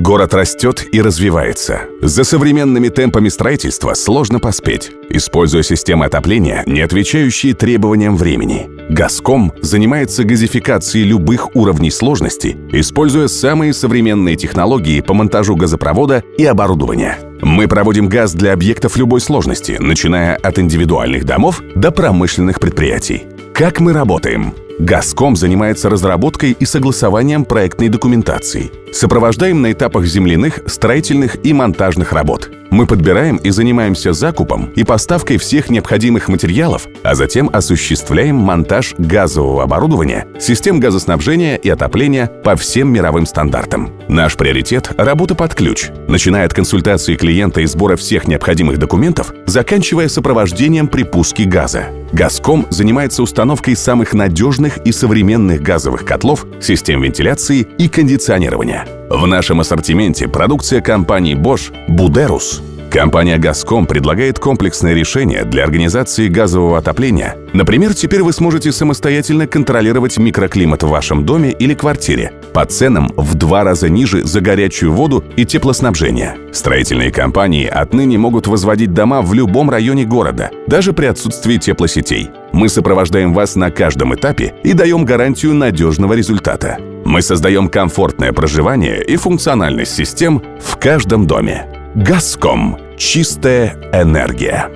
Город растет и развивается. За современными темпами строительства сложно поспеть, используя системы отопления, не отвечающие требованиям времени. «Газком» занимается газификацией любых уровней сложности, используя самые современные технологии по монтажу газопровода и оборудования. Мы проводим газ для объектов любой сложности, начиная от индивидуальных домов до промышленных предприятий. Как мы работаем? «Газком» занимается разработкой и согласованием проектной документации. Сопровождаем на этапах земляных, строительных и монтажных работ. Мы подбираем и занимаемся закупом и поставкой всех необходимых материалов, а затем осуществляем монтаж газового оборудования, систем газоснабжения и отопления по всем мировым стандартам. Наш приоритет – работа под ключ, начиная от консультации клиента и сбора всех необходимых документов, заканчивая сопровождением при пуске газа. «Газком» занимается установкой самых надежных и современных газовых котлов, систем вентиляции и кондиционирования. В нашем ассортименте продукция компании Bosch «Buderus». Компания «Газком» предлагает комплексное решение для организации газового отопления. Например, теперь вы сможете самостоятельно контролировать микроклимат в вашем доме или квартире по ценам в 2 раза ниже за горячую воду и теплоснабжение. Строительные компании отныне могут возводить дома в любом районе города, даже при отсутствии теплосетей. Мы сопровождаем вас на каждом этапе и даем гарантию надежного результата. Мы создаем комфортное проживание и функциональность систем в каждом доме. «Газком» — чистая энергия.